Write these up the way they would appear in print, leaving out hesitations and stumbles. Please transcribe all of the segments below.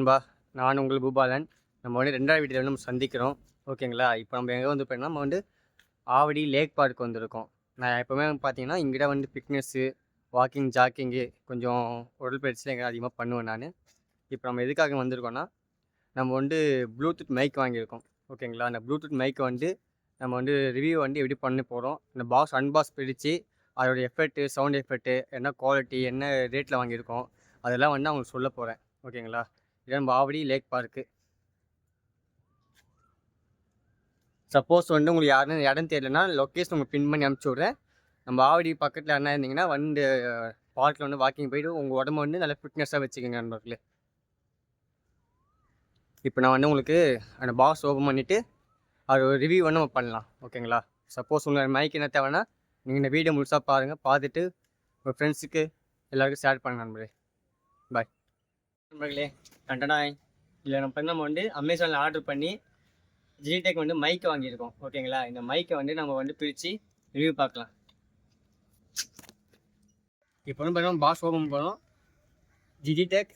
நண்பா, நான் உங்கள் பூபாலன். நம்ம வந்து 2வது வீடியோவில் நம்ம சந்திக்கிறோம். ஓகேங்களா? இப்போ நம்ம எங்கே வந்து போயிட்டோம்னா, நம்ம வந்து ஆவடி லேக் பார்க் வந்திருக்கோம். நான் எப்போவுமே பார்த்தீங்கன்னா, இங்கிட்ட வந்து ஃபிட்னஸ்ஸு, வாக்கிங், ஜாக்கிங்கு கொஞ்சம் உடற்பயிற்சிலாம் இங்கே அதிகமாக பண்ணுவேன் நான். இப்போ நம்ம எதுக்காக வந்திருக்கோம்னா, நம்ம வந்து ப்ளூடூத் மைக் வாங்கியிருக்கோம். ஓகேங்களா? அந்த ப்ளூடூத் மைக்கை வந்து நம்ம வந்து ரிவ்யூ வந்து எப்படி பண்ண போகிறோம், இந்த அன்பாக்ஸ் பிரித்து அதோட எஃபெக்ட்டு, சவுண்ட் எஃபெக்ட்டு, என்ன குவாலிட்டி, என்ன ரேட்டில் வாங்கியிருக்கோம், அதெல்லாம் வந்து அவங்களுக்கு சொல்ல போகிறேன். ஓகேங்களா? இதான் நம்ம ஆவடி லேக் பார்க்கு. சப்போஸ் வந்து உங்களுக்கு யாருன்னு இடம் தெரியலனா லொக்கேஷன் உங்களுக்கு பின் பண்ணி அனுப்பிச்சி விட்றேன். நம்ம ஆவடி பக்கத்தில் என்ன இருந்தீங்கன்னா வந்து பார்க்கில் வந்து வாக்கிங் போயிட்டு உங்கள் உடம்பு வந்து நல்லா ஃபிட்னஸாக வச்சுக்கோங்க நண்பர்களே. இப்போ நான் வந்து உங்களுக்கு அந்த பாக்ஸ் ஓப்பன் பண்ணிவிட்டு அது ஒரு ரிவ்யூ வந்து நம்ம பண்ணலாம். ஓகேங்களா? சப்போஸ் உங்கள் மைக் என்ன தேவைன்னா நீங்கள் இந்த வீடியோ முழுசாக பாருங்கள். பார்த்துட்டு உங்கள் ஃப்ரெண்ட்ஸுக்கு எல்லாருக்கும் ஷேர் பண்ணுங்க நண்பர்களே. பாய் நண்பர்களே. கண்டனாய் இல்லை நம்ம வந்து அமேசானில் ஆர்டர் பண்ணி ஜிடெக் வந்து மைக்கை வாங்கியிருக்கோம். ஓகேங்களா? இந்த மைக்கை வந்து நம்ம வந்து பிரித்து ரிவ்யூ பார்க்கலாம். இப்போ வந்து பார்த்தீங்கன்னா பாக்ஸ் ஓப்பன் பண்ணோம். ஜிடெக்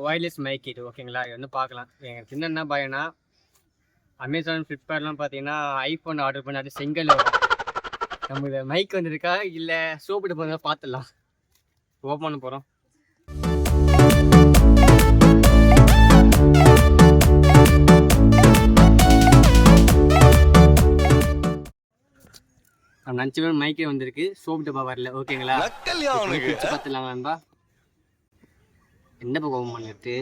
ஒயர்லெஸ் மைக் இது. ஓகேங்களா? இது வந்து பார்க்கலாம். எனக்கு என்னென்ன பயம்னா, அமேசான், ஃப்ளிப்கார்ட்லாம் பார்த்தீங்கன்னா ஐஃபோன் ஆர்டர் பண்ணி அது செங்கல் வரும். நம்ம இதை மைக் வந்துருக்கா இல்லை சோப்பிட்டு போகிறதா பார்த்துடலாம். ஓப்பன் பண்ண போகிறோம். நம்ம நினச்ச பேர் மைக்கே வந்திருக்கு, சோப் டப்பா வரல. ஓகேங்களா? பார்த்துலாம் நண்பா. என்ன பக்கம் பண்ணிட்டு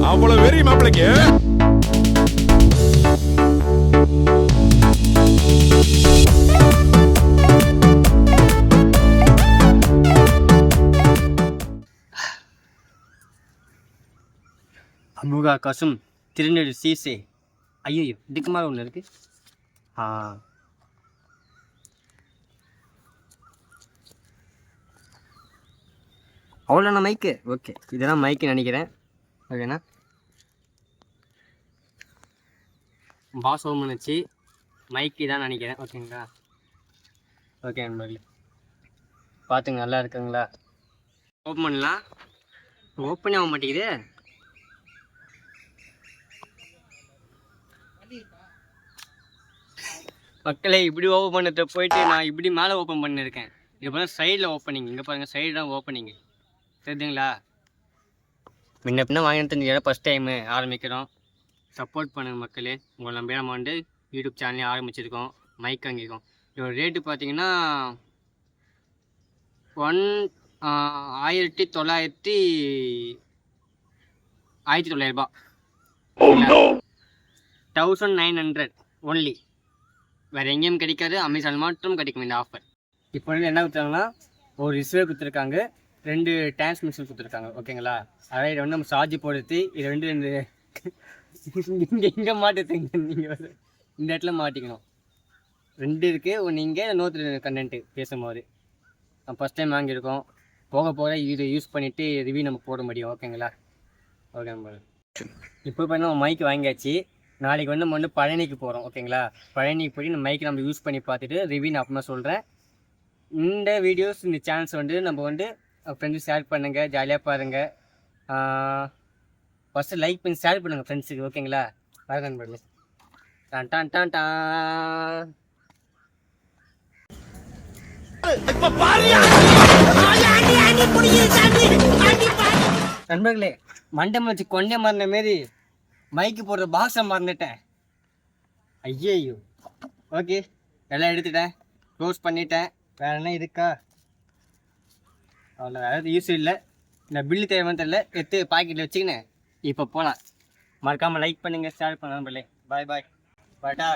அவ்வளவு வெறி மாப்பிளைக்கு. அமுகா கசும் திருநெல் சீசே. ஐயோ இதுக்கு மேலே ஒன்று இருக்கு. அவ்வளோண்ணா மைக்கு. ஓகே, இதெல்லாம் மைக்கு நினைக்கிறேன். ஓகேண்ணா, பாஸ் ஓம் பண்ணிச்சு மைக்கு தான் நினைக்கிறேன். ஓகேங்களா? ஓகே நண்பர்களே, பார்த்துங்க நல்லா இருக்குங்களா? ஓப்பன் பண்ணலாம். ஓப்பனே ஆக மாட்டேங்குது. மக்களே, இப்படி ஓப்பன் பண்ணத போயிட்டு நான் இப்படி மேலே ஓப்பன் பண்ணியிருக்கேன். இது பாருங்கள் சைடில் ஓப்பனிங். இங்கே பாருங்கள் சைடு தான் ஓப்பனிங்கு. தெரியுதுங்களா? முன்ன பின்ன வாங்கினது இடம் ஃபஸ்ட் டைமு ஆரம்பிக்கிறோம். சப்போர்ட் பண்ணுங்கள் மக்களே. உங்களை நம்பி நம்ம வந்து யூடியூப் சேனலே ஆரம்பிச்சிருக்கோம். மைக் வாங்கியிருக்கோம். இதோட ரேட்டு பார்த்தீங்கன்னா 1900 ரூபா. 1900 ஒன்லி. வேறு எங்கேயும் கிடைக்காது, அமேசான் மட்டும் கிடைக்கும் இந்த ஆஃபர். இப்போ வந்து என்ன கொடுத்தாங்கன்னா ஒரு ரிசர்வ் கொடுத்துருக்காங்க, 2 டிரான்ஸ்மிஷன் கொடுத்துருக்காங்க. ஓகேங்களா? அதாவது வந்து நம்ம சார்ஜ் போடுறது இது ரெண்டு இங்கே மாட்டுறதுங்க. நீங்கள் இந்த இடத்துல மாட்டிக்கணும். 2 இருக்குது. ஒன்று இங்கே, இன்னொரு கண்டென்ட்டு பேசும்போது நம்ம ஃபஸ்ட் டைம் வாங்கியிருக்கோம். போக போக இதை யூஸ் பண்ணிவிட்டு ரிவ்யூ நம்ம போட முடியும். ஓகேங்களா? ஓகே நம்ம இப்போ நம்ம மைக்கு வாங்கியாச்சு. நாளைக்கு வந்து நம்ம வந்து பழனிக்கு போகிறோம். ஓகேங்களா? பழனிக்கு போய் இந்த மைக்கு நம்ம யூஸ் பண்ணி பார்த்துட்டு ரிவ்யூ நான் அப்புறமா சொல்கிறேன். இந்த வீடியோஸ், இந்த சேனல்ஸ் வந்து நம்ம வந்து ஃப்ரெண்ட்ஸுக்கு ஷேர் பண்ணுங்கள், ஜாலியாக பாருங்கள். ஃபஸ்ட்டு லைக் பண்ணி ஷேர் பண்ணுங்கள் ஃப்ரெண்ட்ஸுக்கு. ஓகேங்களா? வரேன் பண்ணு. டான் டான் டான் டான். நண்பர்களே, மண்டம் வச்சு கொண்டே மறந்த மாரி மைக்கு போடுற பாக்ஸை மறந்துட்டேன். ஐயோ. ஓகே, எல்லாம் எடுத்துட்டேன், க்ளோஸ் பண்ணிட்டேன். வேறு என்ன இருக்கா? அவ்வளோ வேறு யூஸ் இல்லை. இந்த பில்லு தேவைன்னு தெரியல, எடுத்து பாக்கெட்டில் வச்சுக்கினேன். இப்போ போகலாம். மறக்காமல் லைக் பண்ணுங்கள், ஷேர் பண்ணுங்கள். பாய் பாய். பாட்டா.